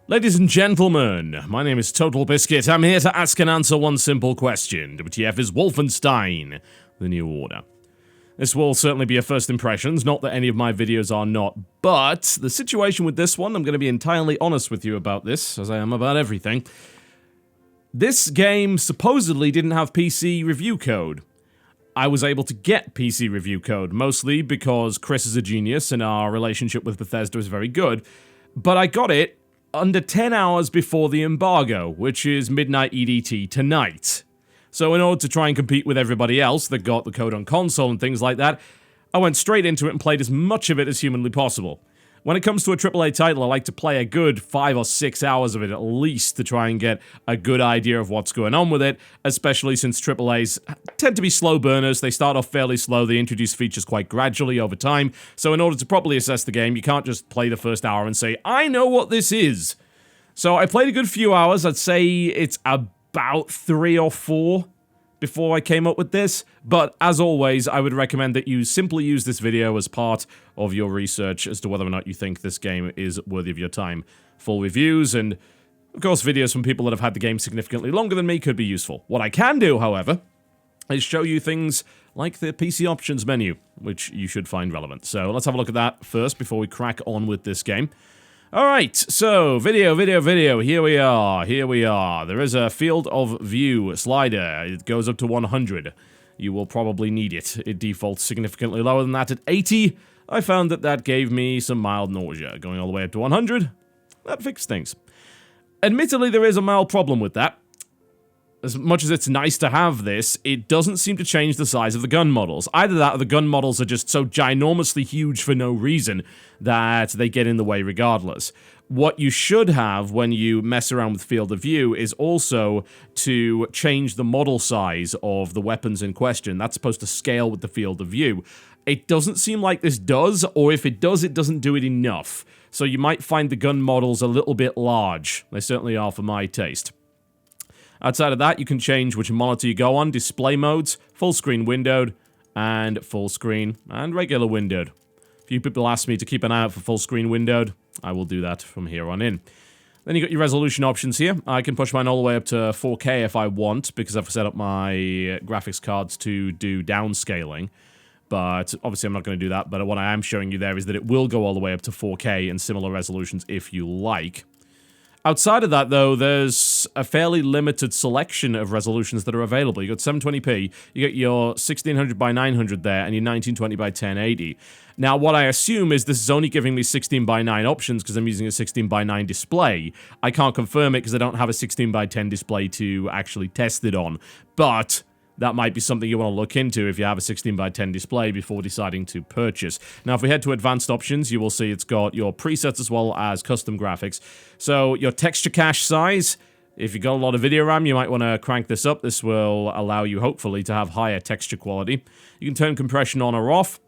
Ladies and gentlemen, my name is TotalBiscuit. I'm here to ask and answer one simple question. WTF is Wolfenstein, the New Order. This will certainly be a first impressions, not that any of my videos are not, but the situation with this one, I'm going to be entirely honest with you about this, as I am about everything. This game supposedly didn't have PC review code. I was able to get PC review code, mostly because Chris is a genius and our relationship with Bethesda is very good, but I got it under 10 hours before the embargo, which is midnight EDT tonight. So in order to try and compete with everybody else that got the code on console and things like that, I went straight into it and played as much of it as humanly possible. When it comes to a AAA title, I like to play a good 5 or 6 hours of it at least to try and get a good idea of what's going on with it, especially since AAAs tend to be slow burners. They start off fairly slow, they introduce features quite gradually over time, so in order to properly assess the game, you can't just play the first hour and say, I know what this is! So I played a good few hours. I'd say it's about 3 or 4 before I came up with this, but as always, I would recommend that you simply use this video as part of your research as to whether or not you think this game is worthy of your time. Full reviews and, of course, videos from people that have had the game significantly longer than me could be useful. What I can do, however, is show you things like the PC options menu, which you should find relevant. So let's have a look at that first before we crack on with this game. Alright, so, video, here we are. There is a field of view slider. It goes up to 100. You will probably need it. It defaults significantly lower than that at 80. I found that that gave me some mild nausea. Going all the way up to 100, that fixed things. Admittedly, there is a mild problem with that. As much as it's nice to have this, it doesn't seem to change the size of the gun models. Either that or the gun models are just so ginormously huge for no reason that they get in the way regardless. What you should have when you mess around with field of view is also to change the model size of the weapons in question. That's supposed to scale with the field of view. It doesn't seem like this does, or if it does, it doesn't do it enough. So you might find the gun models a little bit large. They certainly are for my taste. Outside of that, you can change which monitor you go on, display modes, full screen windowed, and full screen and regular windowed. A few people ask me to keep an eye out for full screen windowed. I will do that from here on in. Then you got your resolution options here. I can push mine all the way up to 4K if I want, because I've set up my graphics cards to do downscaling. But obviously I'm not going to do that, but what I am showing you there is that it will go all the way up to 4K and similar resolutions if you like. Outside of that, though, there's a fairly limited selection of resolutions that are available. You got 720p, you got your 1600 by 900 there, and your 1920 by 1080. Now, what I assume is this is only giving me 16 by 9 options because I'm using a 16 by 9 display. I can't confirm it because I don't have a 16 by 10 display to actually test it on, but that might be something you want to look into if you have a 16 by 10 display before deciding to purchase. Now, if we head to advanced options, you will see it's got your presets as well as custom graphics. So, your texture cache size, if you've got a lot of video RAM, you might want to crank this up. This will allow you, hopefully, to have higher texture quality. You can turn compression on or off.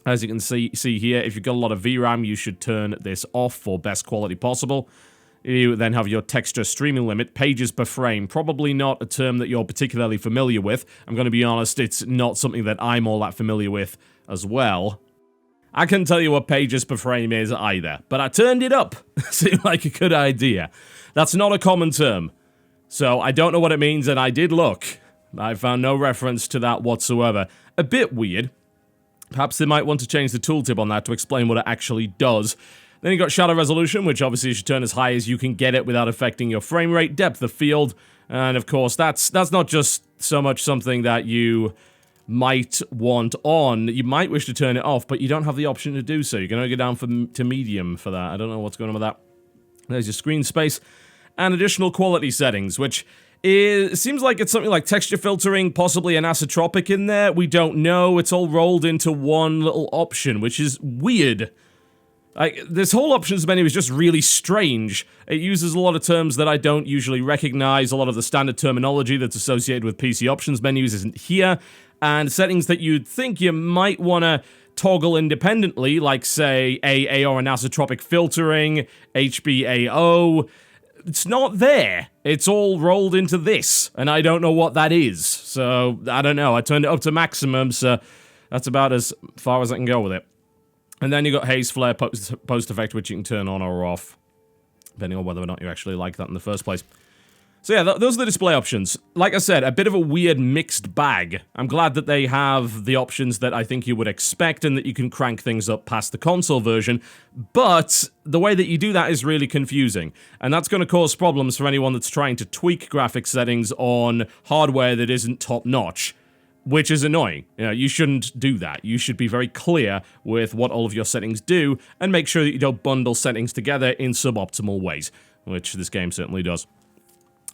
As you can see here, if you've got a lot of VRAM, you should turn this off for best quality possible. You then have your texture streaming limit, pages per frame. Probably not a term that you're particularly familiar with. I'm going to be honest, it's not something that I'm all that familiar with as well. I can't tell you what pages per frame is either, but I turned it up. Seemed like a good idea. That's not a common term, so I don't know what it means, and I did look. I found no reference to that whatsoever. A bit weird. Perhaps they might want to change the tooltip on that to explain what it actually does. Then you got shadow resolution, which obviously you should turn as high as you can get it without affecting your frame rate, depth of field, and of course that's not just so much something that you might want on. You might wish to turn it off, but you don't have the option to do so. You're going to go down to medium for that. I don't know what's going on with that. There's your screen space, and additional quality settings, which seems like it's something like texture filtering, possibly an anisotropic in there. We don't know. It's all rolled into one little option, which is weird. This whole options menu is just really strange. It uses a lot of terms that I don't usually recognize. A lot of the standard terminology that's associated with PC options menus isn't here. And settings that you'd think you might want to toggle independently, like, say, AA or anisotropic filtering, HBAO, it's not there. It's all rolled into this, and I don't know what that is. So, I don't know. I turned it up to maximum, so that's about as far as I can go with it. And then you got haze flare post effect, which you can turn on or off. depending on whether or not you actually like that in the first place. So yeah, those are the display options. Like I said, a bit of a weird mixed bag. I'm glad that they have the options that I think you would expect and that you can crank things up past the console version, but the way that you do that is really confusing, and that's going to cause problems for anyone that's trying to tweak graphics settings on hardware that isn't top-notch, which is annoying. You know, you shouldn't do that. You should be very clear with what all of your settings do, and make sure that you don't bundle settings together in suboptimal ways, which this game certainly does.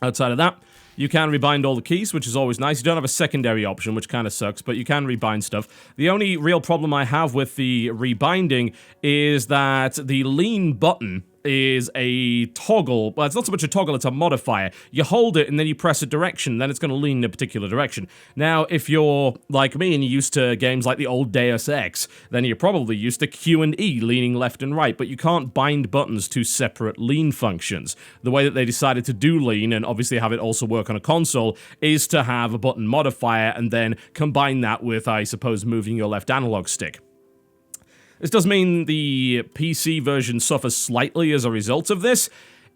Outside of that, you can rebind all the keys, which is always nice. You don't have a secondary option, which kind of sucks, but you can rebind stuff. The only real problem I have with the rebinding is that the lean button is a toggle. Well, it's not so much a toggle, it's a modifier. You hold it and then you press a direction, then it's going to lean in a particular direction. Now, if you're like me and you're used to games like the old Deus Ex, then you're probably used to Q and E leaning left and right, but you can't bind buttons to separate lean functions. The way that they decided to do lean, and obviously have it also work on a console, is to have a button modifier and then combine that with, I suppose, moving your left analog stick. This does mean the PC version suffers slightly as a result of this.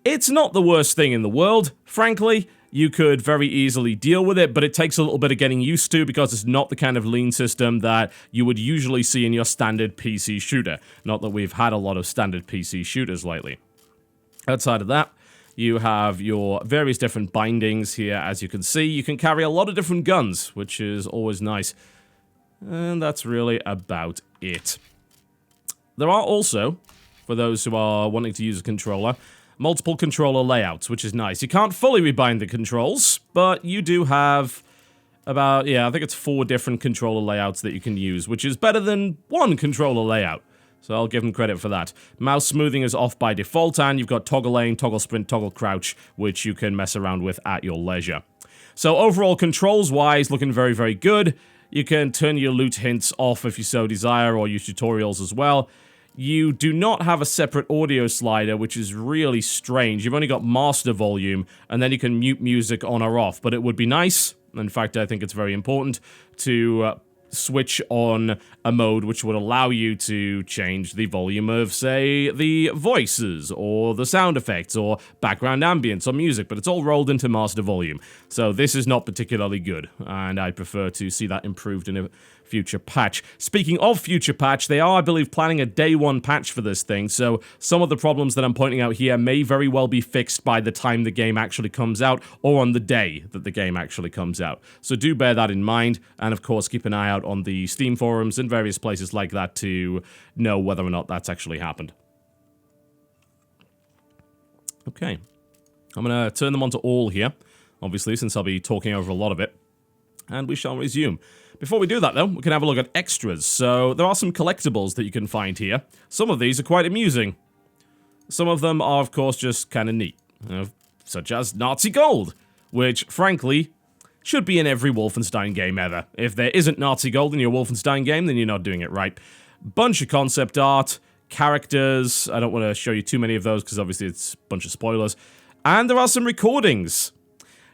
It's not the worst thing in the world, frankly. You could very easily deal with it, but it takes a little bit of getting used to because it's not the kind of lean system that you would usually see in your standard PC shooter. Not that we've had a lot of standard PC shooters lately. Outside of that, you have your various different bindings here. As you can see, you can carry a lot of different guns, which is always nice. And that's really about it. There are also, for those who are wanting to use a controller, multiple controller layouts, which is nice. You can't fully rebind the controls, but you do have about, I think it's 4 different controller layouts that you can use, which is better than 1 controller layout. So I'll give them credit for that. Mouse smoothing is off by default, and you've got toggle aim, toggle sprint, toggle crouch, which you can mess around with at your leisure. So overall, controls-wise, looking very, very good. You can turn your loot hints off if you so desire, or use tutorials as well. You do not have a separate audio slider, which is really strange. You've only got master volume, and then you can mute music on or off, but it would be nice, in fact I think it's very important, to switch on a mode which would allow you to change the volume of, say, the voices, or the sound effects, or background ambience, or music, but it's all rolled into master volume. So this is not particularly good, and I prefer to see that improved in a future patch. Speaking of future patch, they are, I believe, planning a day 1 patch for this thing, so some of the problems that I'm pointing out here may very well be fixed by the time the game actually comes out, or on the day that the game actually comes out. So do bear that in mind, and of course keep an eye out on the Steam forums and various places like that to know whether or not that's actually happened. Okay. I'm going to turn them on to all here, obviously, since I'll be talking over a lot of it. And we shall resume. Before we do that, though, we can have a look at extras. So, there are some collectibles that you can find here. Some of these are quite amusing. Some of them are, of course, just kind of neat. Such as Nazi Gold, which, frankly, should be in every Wolfenstein game ever. If there isn't Nazi Gold in your Wolfenstein game, then you're not doing it right. Bunch of concept art, characters. I don't want to show you too many of those, because obviously it's a bunch of spoilers. And there are some recordings.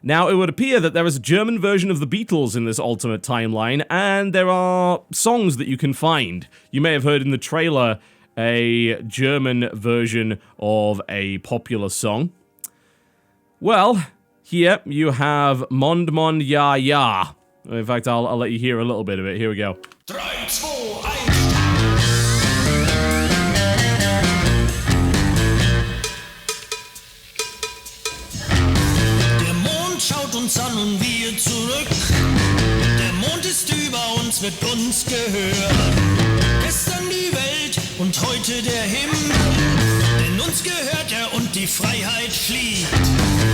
Now, it would appear that there is a German version of the Beatles in this alternate timeline, and there are songs that you can find. You may have heard in the trailer a German version of a popular song. Well, here you have Mond Mond Ja Ja. In fact, I'll let you hear a little bit of it. Here we go. 3, 2, 1. Schaut uns an und wir zurück. Der Mond ist über uns, wird uns gehören. Gestern die Welt und heute der Himmel. Denn uns gehört er und die Freiheit fliegt.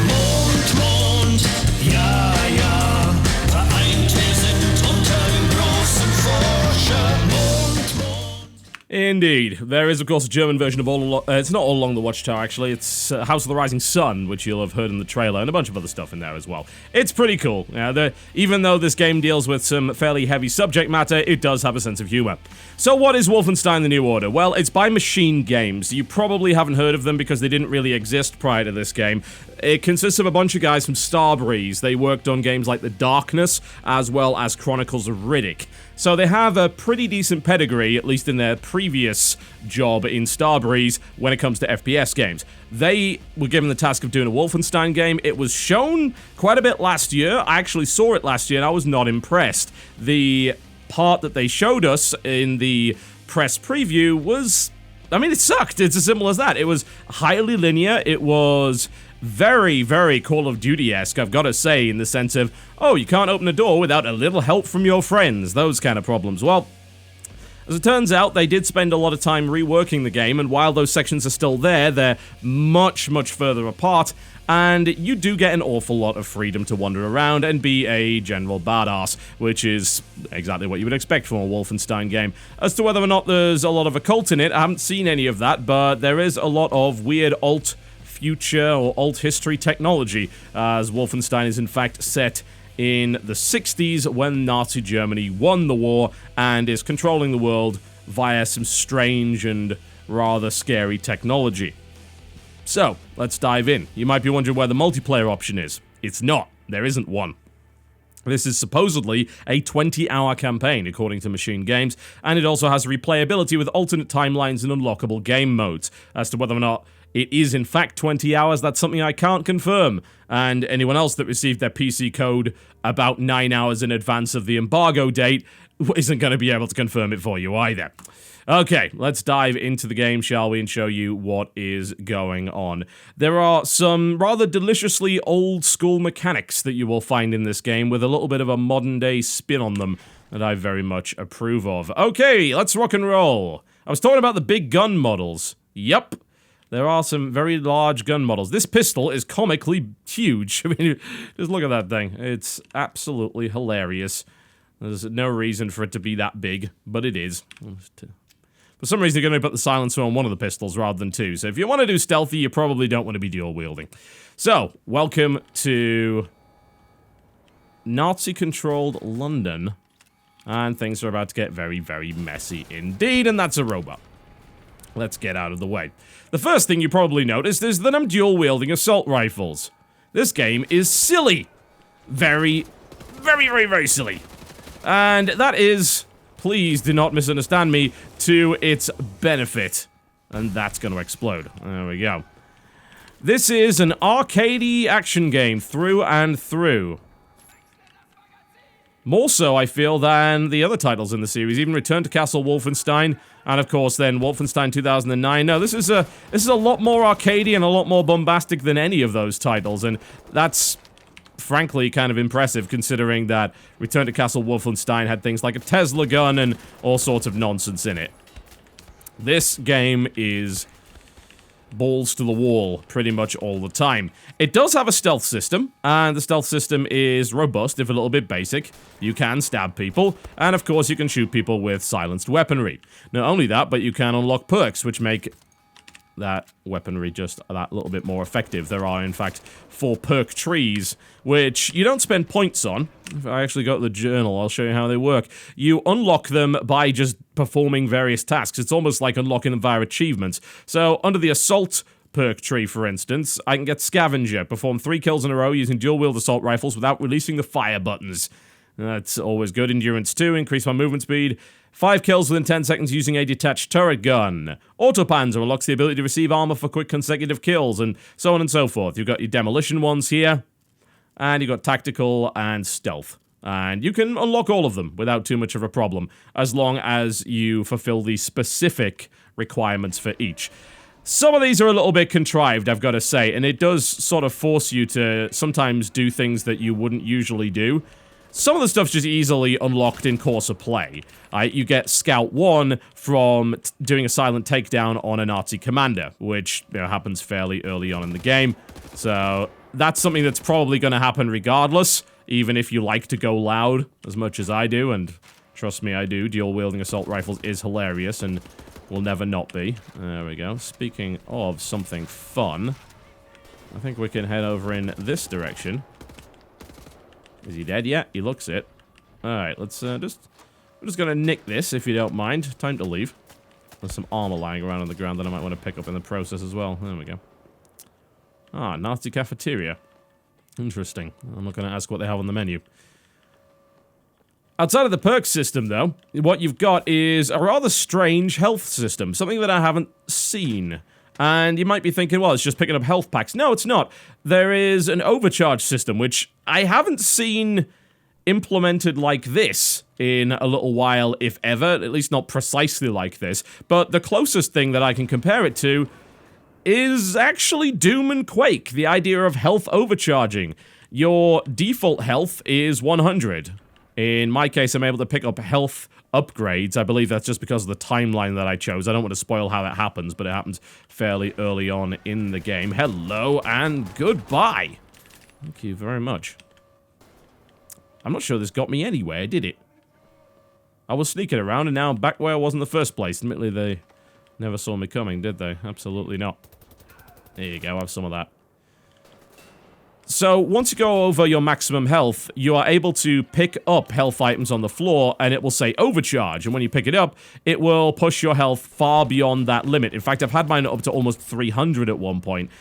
Mond, Mond, ja, ja. Vereint wir sind unter dem großen Forscher. Mond, Mond. Indeed. There is, of course, a German version of it's not All Along the Watchtower, actually. It's House of the Rising Sun, which you'll have heard in the trailer, and a bunch of other stuff in there as well. It's pretty cool. Even though this game deals with some fairly heavy subject matter, it does have a sense of humor. So what is Wolfenstein: The New Order? Well, it's by Machinegames. You probably haven't heard of them because they didn't really exist prior to this game. It consists of a bunch of guys from Starbreeze. They worked on games like The Darkness, as well as Chronicles of Riddick. So they have a pretty decent pedigree, at least in their previous job in Starbreeze, when it comes to FPS games. They were given the task of doing a Wolfenstein game. It was shown quite a bit last year. I actually saw it last year, and I was not impressed. The part that they showed us in the press preview was... I mean, it sucked. It's as simple as that. It was highly linear. It was very, very Call of Duty-esque, I've got to say, in the sense of, oh, you can't open a door without a little help from your friends. Those kind of problems. Well, as it turns out, they did spend a lot of time reworking the game, and while those sections are still there, they're much, much further apart, and you do get an awful lot of freedom to wander around and be a general badass, which is exactly what you would expect from a Wolfenstein game. As to whether or not there's a lot of occult in it, I haven't seen any of that, but there is a lot of weird alt-future or alt-history technology, as Wolfenstein is in fact set in the 60s when Nazi Germany won the war and is controlling the world via some strange and rather scary technology. So, let's dive in. You might be wondering where the multiplayer option is. It's not. There isn't one. This is supposedly a 20-hour campaign, according to Machinegames, and it also has replayability with alternate timelines and unlockable game modes. As to whether or not it is in fact 20 hours, that's something I can't confirm. And anyone else that received their PC code about 9 hours in advance of the embargo date isn't going to be able to confirm it for you either. Okay, let's dive into the game, shall we, and show you what is going on. There are some rather deliciously old-school mechanics that you will find in this game with a little bit of a modern-day spin on them that I very much approve of. Okay, let's rock and roll. I was talking about the big gun models. Yup. There are some very large gun models. This pistol is comically huge. I mean, just look at that thing. It's absolutely hilarious. There's no reason for it to be that big, but it is. For some reason, they're going to put the silencer on one of the pistols rather than two. So if you want to do stealthy, you probably don't want to be dual wielding. So, welcome to Nazi-controlled London. And things are about to get very, very messy indeed, and that's a robot. Let's get out of the way. The first thing you probably noticed is that I'm dual-wielding assault rifles. This game is silly. Very, very, very, very silly. And that is, please do not misunderstand me, to its benefit. And that's going to explode. There we go. This is an arcadey action game through and through. More so, I feel, than the other titles in the series, even Return to Castle Wolfenstein, and of course then Wolfenstein 2009. No, this is a lot more arcadey and a lot more bombastic than any of those titles, and that's frankly kind of impressive considering that Return to Castle Wolfenstein had things like a Tesla gun and all sorts of nonsense in it. This game is balls to the wall pretty much all the time. It does have a stealth system, and the stealth system is robust, if a little bit basic. You can stab people, and of course you can shoot people with silenced weaponry. Not only that, but you can unlock perks, which make that weaponry just that little bit more effective. There are, in fact, 4 perk trees, which you don't spend points on. If I actually go to the journal, I'll show you how they work. You unlock them by just performing various tasks. It's almost like unlocking them via achievements. So, under the assault perk tree, for instance, I can get Scavenger, perform 3 kills in a row using dual-wield assault rifles without releasing the fire buttons. That's always good. Endurance 2, increase my movement speed. 5 kills within 10 seconds using a detached turret gun. Autopanzer unlocks the ability to receive armor for quick consecutive kills, and so on and so forth. You've got your demolition ones here, and you've got tactical and stealth. And you can unlock all of them without too much of a problem, as long as you fulfill the specific requirements for each. Some of these are a little bit contrived, I've got to say, and it does sort of force you to sometimes do things that you wouldn't usually do. Some of the stuff's just easily unlocked in course of play. You get Scout 1 from doing a silent takedown on a Nazi commander, which happens fairly early on in the game. So that's something that's probably going to happen regardless, even if you like to go loud as much as I do, and trust me, I do. Dual-wielding assault rifles is hilarious and will never not be. There we go. Speaking of something fun, I think we can head over in this direction. Is he dead yet? He looks it. Alright, let's I'm just gonna nick this, if you don't mind. Time to leave. There's some armor lying around on the ground that I might want to pick up in the process as well. There we go. Ah, Nazi cafeteria. Interesting. I'm not going to ask what they have on the menu. Outside of the perk system, though, what you've got is a rather strange health system. Something that I haven't seen. And you might be thinking, well, it's just picking up health packs. No, it's not. There is an overcharge system, which I haven't seen implemented like this in a little while, if ever. At least not precisely like this. But the closest thing that I can compare it to is actually Doom and Quake. The idea of health overcharging. Your default health is 100. In my case, I'm able to pick up health upgrades. I believe that's just because of the timeline that I chose. I don't want to spoil how that happens, but it happens fairly early on in the game. Hello and goodbye. Thank you very much. I'm not sure this got me anywhere, did it? I was sneaking around and now I'm back where I was in the first place. Admittedly, they never saw me coming, did they? Absolutely not. There you go, have some of that. So, once you go over your maximum health, you are able to pick up health items on the floor, and it will say overcharge, and when you pick it up, it will push your health far beyond that limit. In fact, I've had mine up to almost 300 at one point,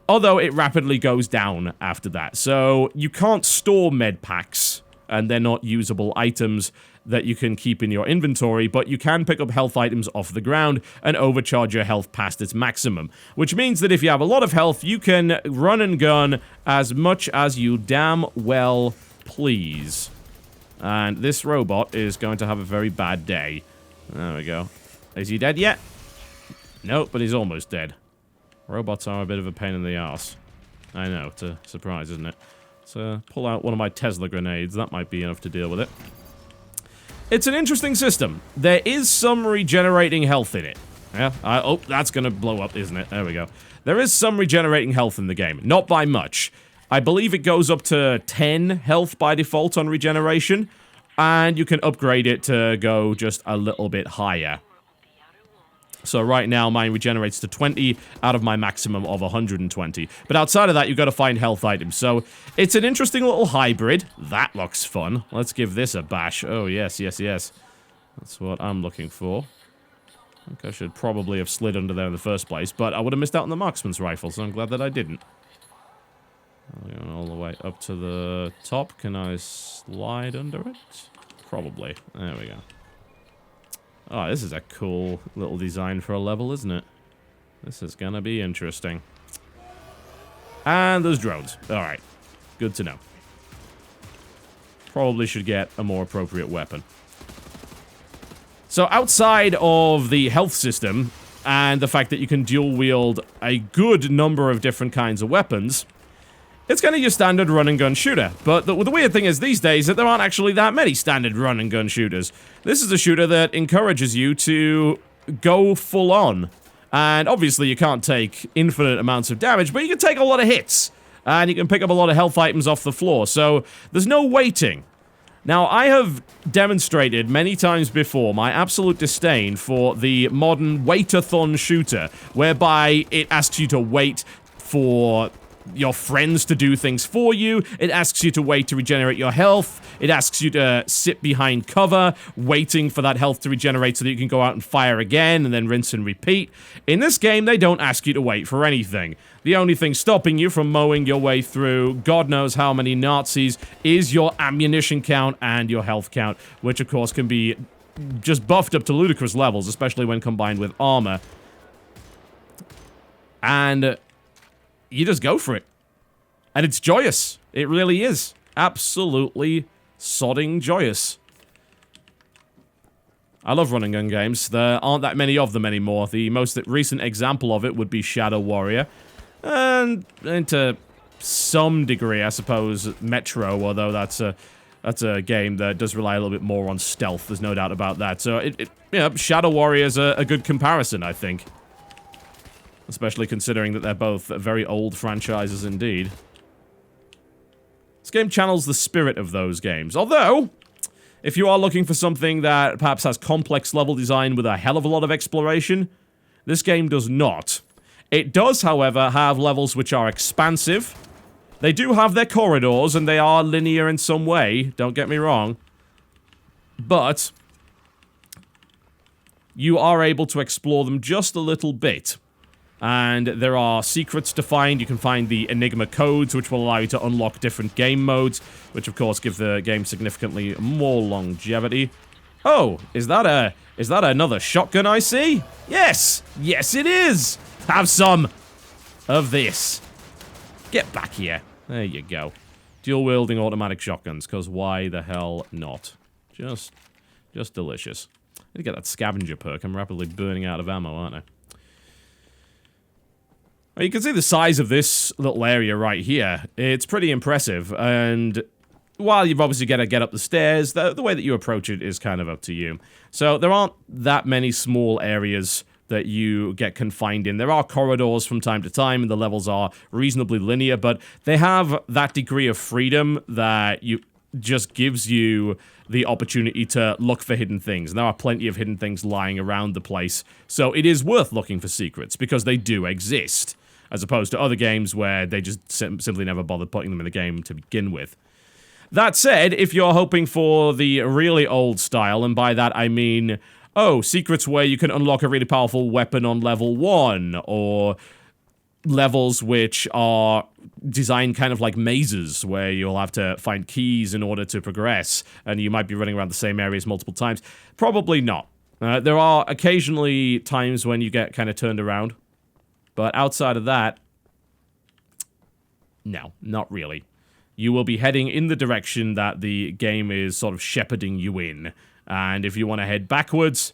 although it rapidly goes down after that. So, you can't store med packs, and they're not usable items that you can keep in your inventory, but you can pick up health items off the ground and overcharge your health past its maximum. Which means that if you have a lot of health, you can run and gun as much as you damn well please. And this robot is going to have a very bad day. There we go. Is he dead yet? Nope, but he's almost dead. Robots are a bit of a pain in the arse. I know, it's a surprise, isn't it? So, pull out one of my Tesla grenades. That might be enough to deal with it. It's an interesting system. There is some regenerating health in it. Yeah, oh, that's gonna blow up, isn't it? There we go. There is some regenerating health in the game. Not by much. I believe it goes up to 10 health by default on regeneration, and you can upgrade it to go just a little bit higher. So right now, mine regenerates to 20 out of my maximum of 120. But outside of that, you've got to find health items. So it's an interesting little hybrid. That looks fun. Let's give this a bash. Oh, yes, yes, yes. That's what I'm looking for. I think I should probably have slid under there in the first place, but I would have missed out on the marksman's rifle, so I'm glad that I didn't. Going all the way up to the top. Can I slide under it? Probably. There we go. Oh, this is a cool little design for a level, isn't it? This is gonna be interesting. And there's drones. Alright. Good to know. Probably should get a more appropriate weapon. So outside of the health system, and the fact that you can dual wield a good number of different kinds of weapons, it's kind of your standard run-and-gun shooter. But the weird thing is these days that there aren't actually that many standard run-and-gun shooters. This is a shooter that encourages you to go full-on. And obviously you can't take infinite amounts of damage, but you can take a lot of hits. And you can pick up a lot of health items off the floor, so there's no waiting. Now, I have demonstrated many times before my absolute disdain for the modern wait-a-thon shooter, whereby it asks you to wait for your friends to do things for you, it asks you to wait to regenerate your health, it asks you to sit behind cover, waiting for that health to regenerate so that you can go out and fire again, and then rinse and repeat. In this game, they don't ask you to wait for anything. The only thing stopping you from mowing your way through God knows how many Nazis is your ammunition count and your health count, which of course can be just buffed up to ludicrous levels, especially when combined with armor. And you just go for it. And it's joyous. It really is. Absolutely sodding joyous. I love run and gun games. There aren't that many of them anymore. The most recent example of it would be Shadow Warrior. And to some degree, I suppose, Metro, although that's a game that does rely a little bit more on stealth. There's no doubt about that. So, Shadow Warrior is a good comparison, I think. Especially considering that they're both very old franchises indeed. This game channels the spirit of those games. Although, if you are looking for something that perhaps has complex level design with a hell of a lot of exploration, this game does not. It does, however, have levels which are expansive. They do have their corridors, and they are linear in some way, don't get me wrong. But you are able to explore them just a little bit. And there are secrets to find. You can find the Enigma codes, which will allow you to unlock different game modes, which of course give the game significantly more longevity. Oh, is that another shotgun I see? Yes! Yes, it is! Have some of this. Get back here. There you go. Dual-wielding automatic shotguns, because why the hell not? Just delicious. I need to get that scavenger perk. I'm rapidly burning out of ammo, aren't I? Well, you can see the size of this little area right here. It's pretty impressive, and while you've obviously got to get up the stairs, the way that you approach it is kind of up to you. So there aren't that many small areas that you get confined in. There are corridors from time to time, and the levels are reasonably linear, but they have that degree of freedom that just gives you the opportunity to look for hidden things. And there are plenty of hidden things lying around the place, so it is worth looking for secrets, because they do exist, as opposed to other games where they just simply never bothered putting them in the game to begin with. That said, if you're hoping for the really old style, and by that I mean, oh, secrets where you can unlock a really powerful weapon on level 1, or levels which are designed kind of like mazes, where you'll have to find keys in order to progress, and you might be running around the same areas multiple times. Probably not. There are occasionally times when you get kind of turned around, but outside of that, no, not really. You will be heading in the direction that the game is sort of shepherding you in, and if you want to head backwards,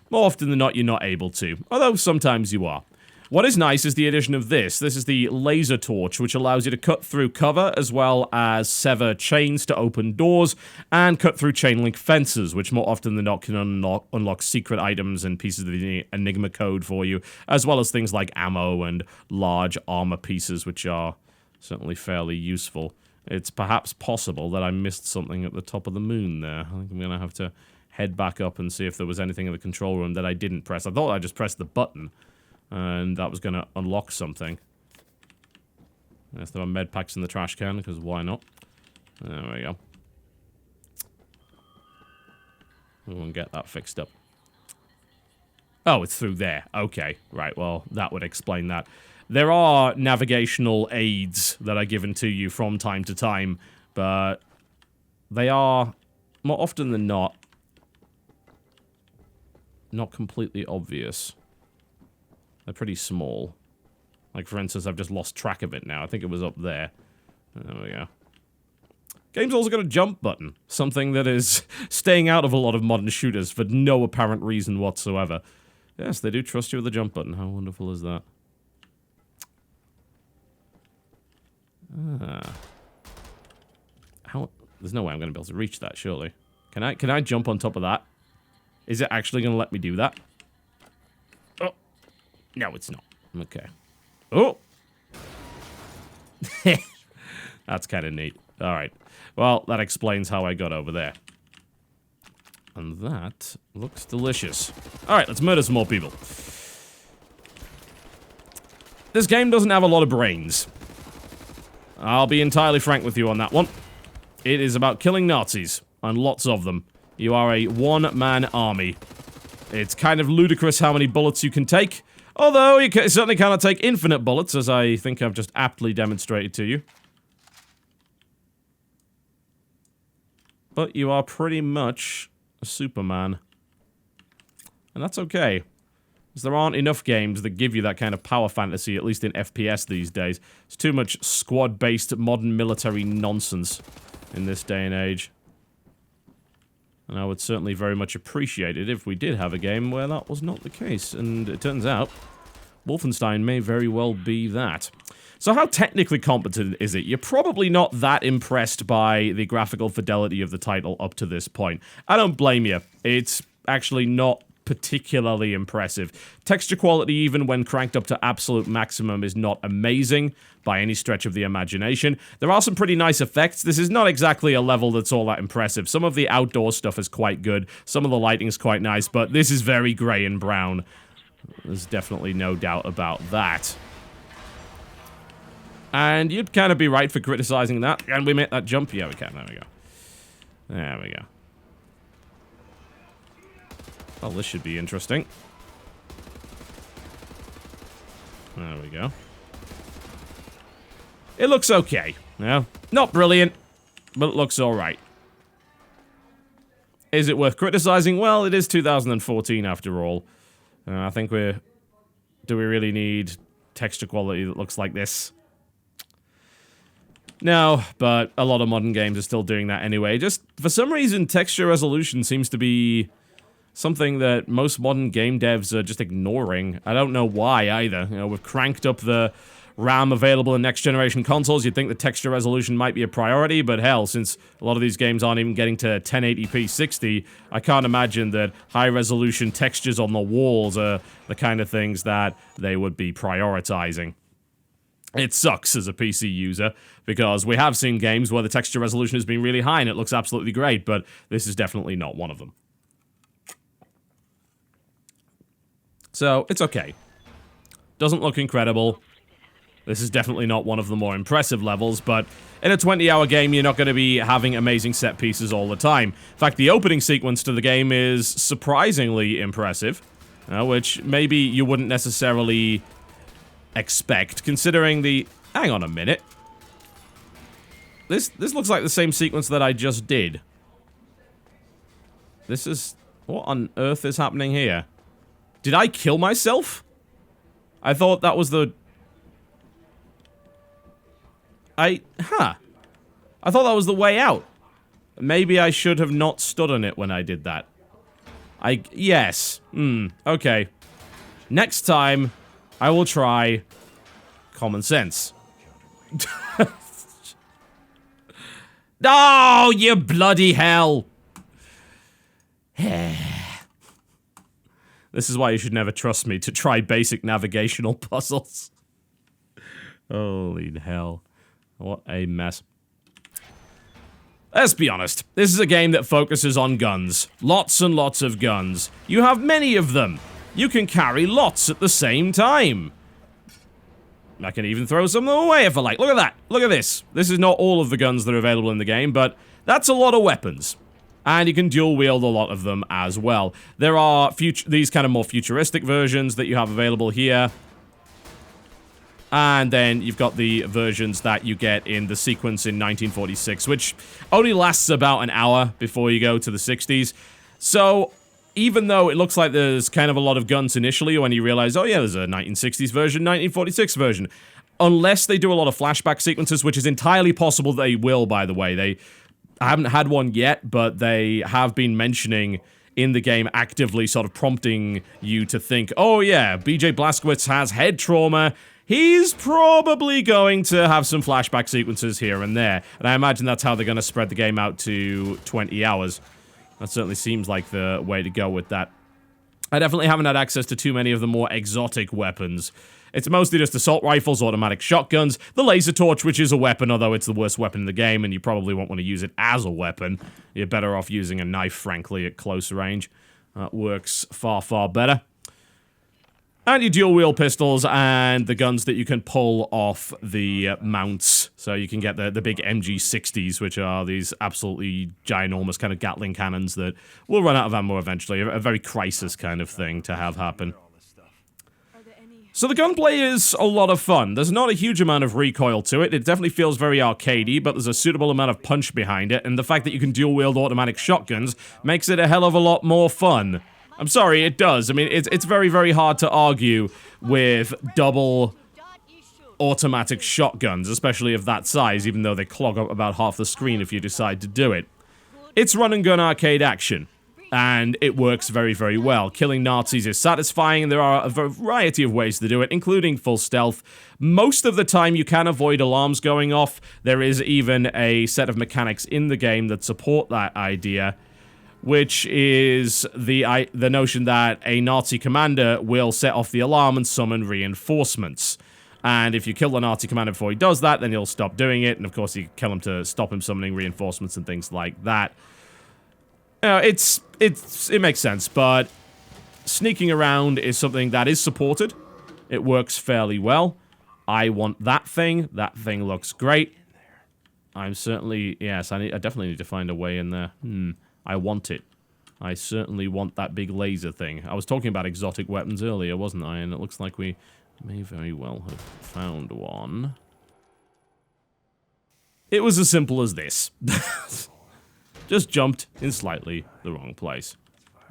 more often than not, you're not able to, although sometimes you are. What is nice is the addition of this. This is the laser torch, which allows you to cut through cover, as well as sever chains to open doors, and cut through chain link fences, which more often than not can unlock secret items and pieces of the Enigma code for you, as well as things like ammo and large armor pieces, which are certainly fairly useful. It's perhaps possible that I missed something at the top of the moon there. I think I'm going to have to head back up and see if there was anything in the control room that I didn't press. I thought I just pressed the button, and that was going to unlock something. Yes, there are med packs in the trash can, because why not? There we go. We won't get that fixed up. Oh, it's through there. Okay, right, well, that would explain that. There are navigational aids that are given to you from time to time, but they are, more often than not completely obvious. They're pretty small. Like, for instance, I've just lost track of it now. I think it was up there. There we go. Game's also got a jump button. Something that is staying out of a lot of modern shooters for no apparent reason whatsoever. Yes, they do trust you with the jump button. How wonderful is that? How? There's no way I'm going to be able to reach that, surely. Can I jump on top of that? Is it actually going to let me do that? Oh. No, it's not. Okay. Oh! That's kind of neat. Alright. Well, that explains how I got over there. And that looks delicious. Alright, let's murder some more people. This game doesn't have a lot of brains. I'll be entirely frank with you on that one. It is about killing Nazis, and lots of them. You are a one-man army. It's kind of ludicrous how many bullets you can take, although you certainly cannot take infinite bullets, as I think I've just aptly demonstrated to you. But you are pretty much a Superman. And that's okay. Because there aren't enough games that give you that kind of power fantasy, at least in FPS these days. It's too much squad-based modern military nonsense in this day and age. And I would certainly very much appreciate it if we did have a game where that was not the case. And it turns out, Wolfenstein may very well be that. So how technically competent is it? You're probably not that impressed by the graphical fidelity of the title up to this point. I don't blame you. It's actually not particularly impressive. Texture quality, even when cranked up to absolute maximum, is not amazing by any stretch of the imagination. There are some pretty nice effects. This is not exactly a level that's all that impressive. Some of the outdoor stuff is quite good. Some of the lighting is quite nice, but this is very grey and brown. There's definitely no doubt about that. And you'd kind of be right for criticizing that. Can we make that jump? Yeah, we can. There we go. There we go. Well, this should be interesting. There we go. It looks okay. Yeah, not brilliant, but it looks alright. Is it worth criticizing? Well, it is 2014 after all. I think we're... Do we really need texture quality that looks like this? No, but a lot of modern games are still doing that anyway. Just, for some reason, texture resolution seems to be something that most modern game devs are just ignoring. I don't know why, either. You know, we've cranked up the RAM available in next-generation consoles. You'd think the texture resolution might be a priority, but hell, since a lot of these games aren't even getting to 1080p 60, I can't imagine that high-resolution textures on the walls are the kind of things that they would be prioritizing. It sucks as a PC user, because we have seen games where the texture resolution has been really high and it looks absolutely great, but this is definitely not one of them. So, it's okay. Doesn't look incredible. This is definitely not one of the more impressive levels, but in a 20-hour game, you're not going to be having amazing set pieces all the time. In fact, the opening sequence to the game is surprisingly impressive, which maybe you wouldn't necessarily expect, considering the... Hang on a minute. This looks like the same sequence that I just did. This is... What on earth is happening here? Did I kill myself? I thought that was the... I thought that was the way out. Maybe I should have not stood on it when I did that. Yes. Okay. Next time, I will try common sense. Oh, you bloody hell! This is why you should never trust me to try basic navigational puzzles. Holy hell. What a mess. Let's be honest, this is a game that focuses on guns. Lots and lots of guns. You have many of them. You can carry lots at the same time. I can even throw some of them away if I like. Look at that. Look at this. This is not all of the guns that are available in the game, but that's a lot of weapons. And you can dual wield a lot of them as well. There are these kind of more futuristic versions that you have available here. And then you've got the versions that you get in the sequence in 1946, which only lasts about an hour before you go to the 60s. So, even though it looks like there's kind of a lot of guns initially, when you realize, oh yeah, there's a 1960s version, 1946 version. Unless they do a lot of flashback sequences, which is entirely possible they will, by the way. I haven't had one yet, but they have been mentioning in the game, actively sort of prompting you to think, oh yeah, BJ Blazkowicz has head trauma. He's probably going to have some flashback sequences here and there. And I imagine that's how they're going to spread the game out to 20 hours. That certainly seems like the way to go with that. I definitely haven't had access to too many of the more exotic weapons. It's mostly just assault rifles, automatic shotguns, the laser torch, which is a weapon, although it's the worst weapon in the game, and you probably won't want to use it as a weapon. You're better off using a knife, frankly, at close range. Works far, far better. And your dual-wield pistols and the guns that you can pull off the mounts. So you can get the big MG60s, which are these absolutely ginormous kind of Gatling cannons that will run out of ammo eventually. A very Crisis kind of thing to have happen. So the gunplay is a lot of fun. There's not a huge amount of recoil to it. It definitely feels very arcadey, but there's a suitable amount of punch behind it. And the fact that you can dual-wield automatic shotguns makes it a hell of a lot more fun. I'm sorry, it does. I mean, it's very, very hard to argue with double automatic shotguns, especially of that size, even though they clog up about half the screen if you decide to do it. It's run-and-gun arcade action, and it works very, very well. Killing Nazis is satisfying, and there are a variety of ways to do it, including full stealth. Most of the time, you can avoid alarms going off. There is even a set of mechanics in the game that support that idea, which is the notion that a Nazi commander will set off the alarm and summon reinforcements. And if you kill the Nazi commander before he does that, then he'll stop doing it, and of course you kill him to stop him summoning reinforcements and things like that. It makes sense, but sneaking around is something that is supported. It works fairly well. I want that thing. That thing looks great. I'm certainly... Yes, I definitely need to find a way in there. I want it. I certainly want that big laser thing. I was talking about exotic weapons earlier, wasn't I? And it looks like we may very well have found one. It was as simple as this. Just jumped in slightly the wrong place.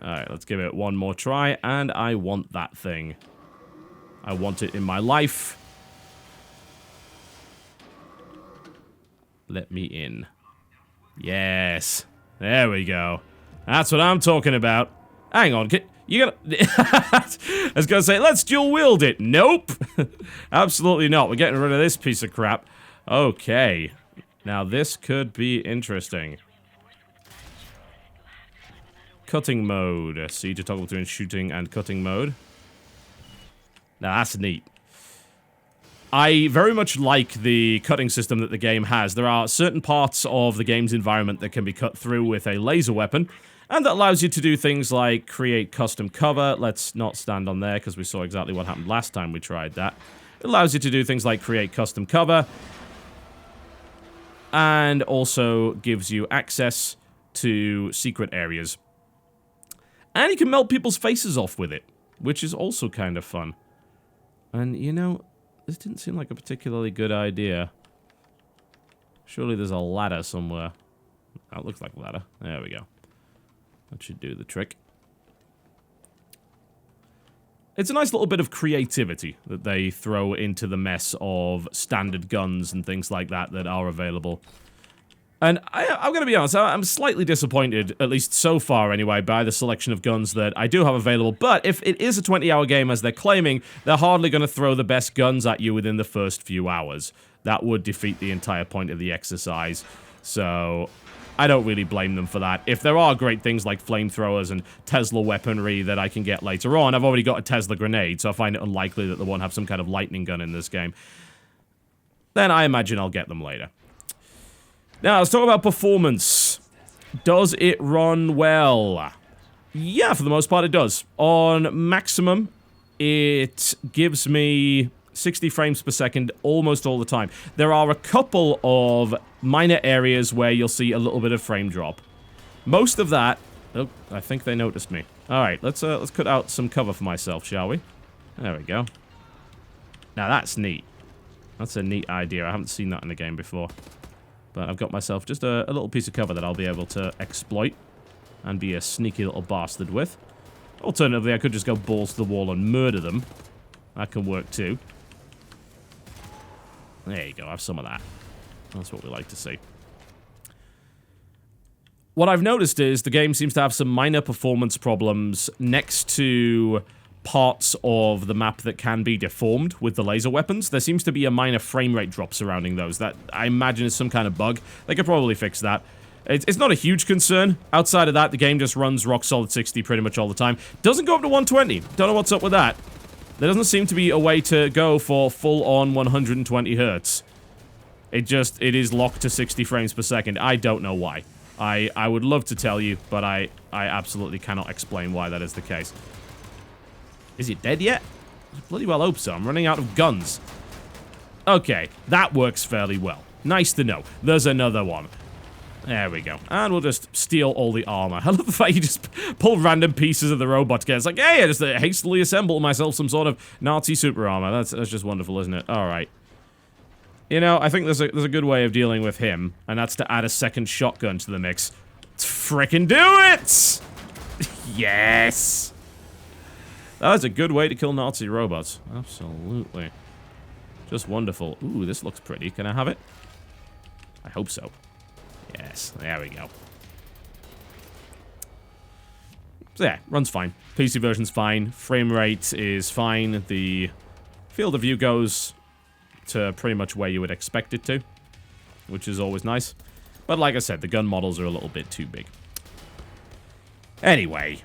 Alright, let's give it one more try, and I want that thing. I want it in my life. Let me in. Yes. There we go. That's what I'm talking about. Hang on, you gotta... I was gonna say, let's dual wield it. Nope. Absolutely not. We're getting rid of this piece of crap. Okay. Now this could be interesting. Cutting mode. See to toggle between shooting and cutting mode. Now that's neat. I very much like the cutting system that the game has. There are certain parts of the game's environment that can be cut through with a laser weapon, and that allows you to do things like create custom cover. Let's not stand on there because we saw exactly what happened last time we tried that. It allows you to do things like create custom cover, and also gives you access to secret areas. And you can melt people's faces off with it, which is also kind of fun. And, you know, this didn't seem like a particularly good idea. Surely there's a ladder somewhere. Oh, it looks like a ladder. There we go. That should do the trick. It's a nice little bit of creativity that they throw into the mess of standard guns and things like that that are available. And I'm going to be honest, I'm slightly disappointed, at least so far anyway, by the selection of guns that I do have available. But if it is a 20-hour game, as they're claiming, they're hardly going to throw the best guns at you within the first few hours. That would defeat the entire point of the exercise. So I don't really blame them for that. If there are great things like flamethrowers and Tesla weaponry that I can get later on, I've already got a Tesla grenade, so I find it unlikely that they won't have some kind of lightning gun in this game. Then I imagine I'll get them later. Now, let's talk about performance. Does it run well? Yeah, for the most part it does. On maximum, it gives me 60 frames per second almost all the time. There are a couple of minor areas where you'll see a little bit of frame drop. Most of that... Oh, I think they noticed me. Alright, let's cut out some cover for myself, shall we? There we go. Now, that's neat. That's a neat idea. I haven't seen that in the game before. But I've got myself just a little piece of cover that I'll be able to exploit and be a sneaky little bastard with. Alternatively, I could just go balls to the wall and murder them. That can work too. There you go, have some of that. That's what we like to see. What I've noticed is the game seems to have some minor performance problems next to parts of the map that can be deformed with the laser weapons. There seems to be a minor frame rate drop surrounding those. That, I imagine, is some kind of bug. They could probably fix that. It's not a huge concern. Outside of that, the game just runs rock solid 60 pretty much all the time. Doesn't go up to 120. Don't know what's up with that. There doesn't seem to be a way to go for full-on 120 hertz. It is locked to 60 frames per second. I don't know why. I would love to tell you, but I absolutely cannot explain why that is the case. Is it dead yet? I bloody well hope so. I'm running out of guns. Okay, that works fairly well. Nice to know. There's another one. There we go. And we'll just steal all the armor. I love the fact you just pull random pieces of the robot together. It's like, hey, I just hastily assemble myself some sort of Nazi super armor. That's just wonderful, isn't it? Alright. You know, I think there's a good way of dealing with him, and that's to add a second shotgun to the mix. Let's frickin' do it! Yes! That is a good way to kill Nazi robots. Absolutely. Just wonderful. Ooh, this looks pretty. Can I have it? I hope so. Yes, there we go. So yeah, runs fine. PC version's fine. Frame rate is fine. The field of view goes to pretty much where you would expect it to, which is always nice. But like I said, the gun models are a little bit too big. Anyway,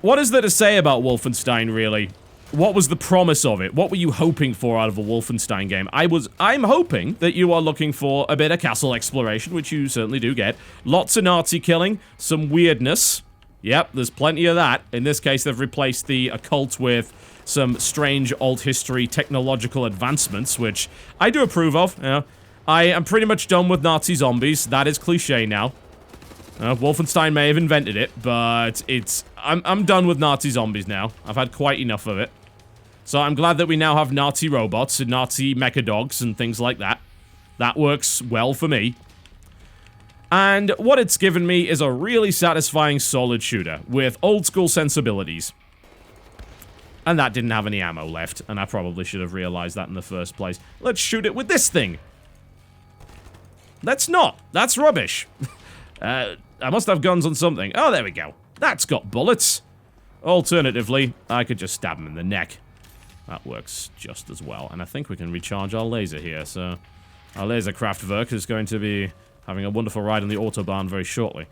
what is there to say about Wolfenstein, really? What was the promise of it? What were you hoping for out of a Wolfenstein game? I'm hoping that you are looking for a bit of castle exploration, which you certainly do get. Lots of Nazi killing, some weirdness. Yep, there's plenty of that. In this case, they've replaced the occult with some strange alt history technological advancements, which I do approve of. You know, I am pretty much done with Nazi zombies. That is cliche now. Wolfenstein may have invented it, but I'm done with Nazi zombies now. I've had quite enough of it. So I'm glad that we now have Nazi robots and Nazi mecha dogs and things like that. That works well for me. And what it's given me is a really satisfying solid shooter with old school sensibilities. And that didn't have any ammo left, and I probably should have realized that in the first place. Let's shoot it with this thing. Let's not. That's rubbish. I must have guns on something. Oh, there we go. That's got bullets. Alternatively, I could just stab him in the neck. That works just as well. And I think we can recharge our laser here, so... Our laser Kraftwerk is going to be having a wonderful ride on the Autobahn very shortly.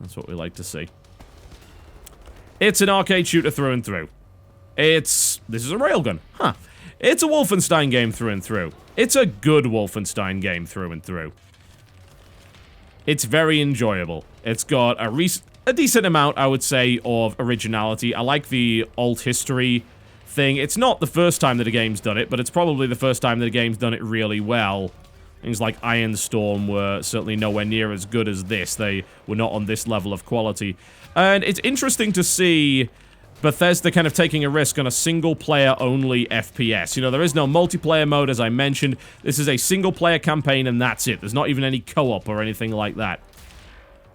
That's what we like to see. It's an arcade shooter through and through. This is a railgun. Huh. It's a Wolfenstein game through and through. It's a good Wolfenstein game through and through. It's very enjoyable. It's got a decent amount, I would say, of originality. I like the alt history thing. It's not the first time that a game's done it, but it's probably the first time that a game's done it really well. Things like Iron Storm were certainly nowhere near as good as this. They were not on this level of quality. And it's interesting to see Bethesda kind of taking a risk on a single-player-only FPS. You know, there is no multiplayer mode, as I mentioned. This is a single-player campaign, and that's it. There's not even any co-op or anything like that.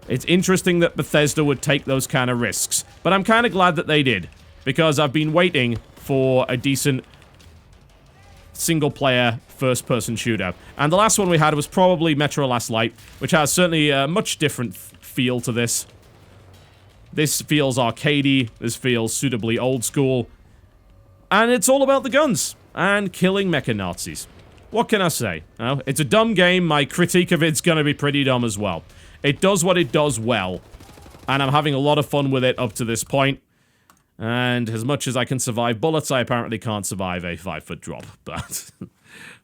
It's interesting that Bethesda would take those kind of risks. But I'm kind of glad that they did, because I've been waiting for a decent single-player first-person shooter. And the last one we had was probably Metro Last Light, which has certainly a much different feel to this. This feels arcadey, this feels suitably old school, and it's all about the guns, and killing mecha Nazis. What can I say? It's a dumb game, my critique of it's gonna be pretty dumb as well. It does what it does well, and I'm having a lot of fun with it up to this point. And as much as I can survive bullets, I apparently can't survive a 5-foot drop, but,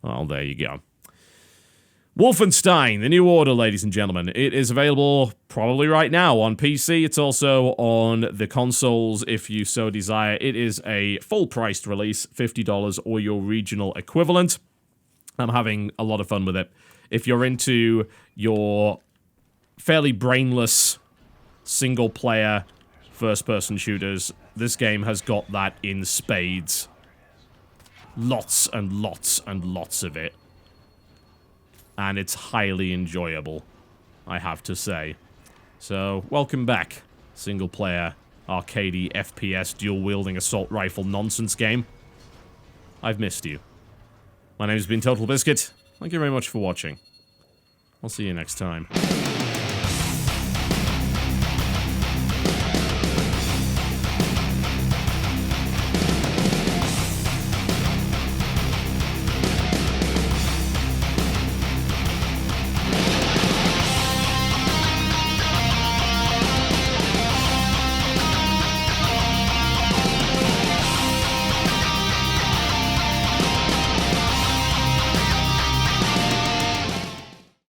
well, there you go. Wolfenstein, The New Order, ladies and gentlemen. It is available probably right now on PC. It's also on the consoles if you so desire. It is a full-priced release, $50 or your regional equivalent. I'm having a lot of fun with it. If you're into your fairly brainless single-player first-person shooters, this game has got that in spades. Lots and lots and lots of it. And it's highly enjoyable, I have to say. So, welcome back, single-player, arcadey, FPS, dual-wielding assault rifle nonsense game. I've missed you. My name's been TotalBiscuit. Thank you very much for watching. I'll see you next time.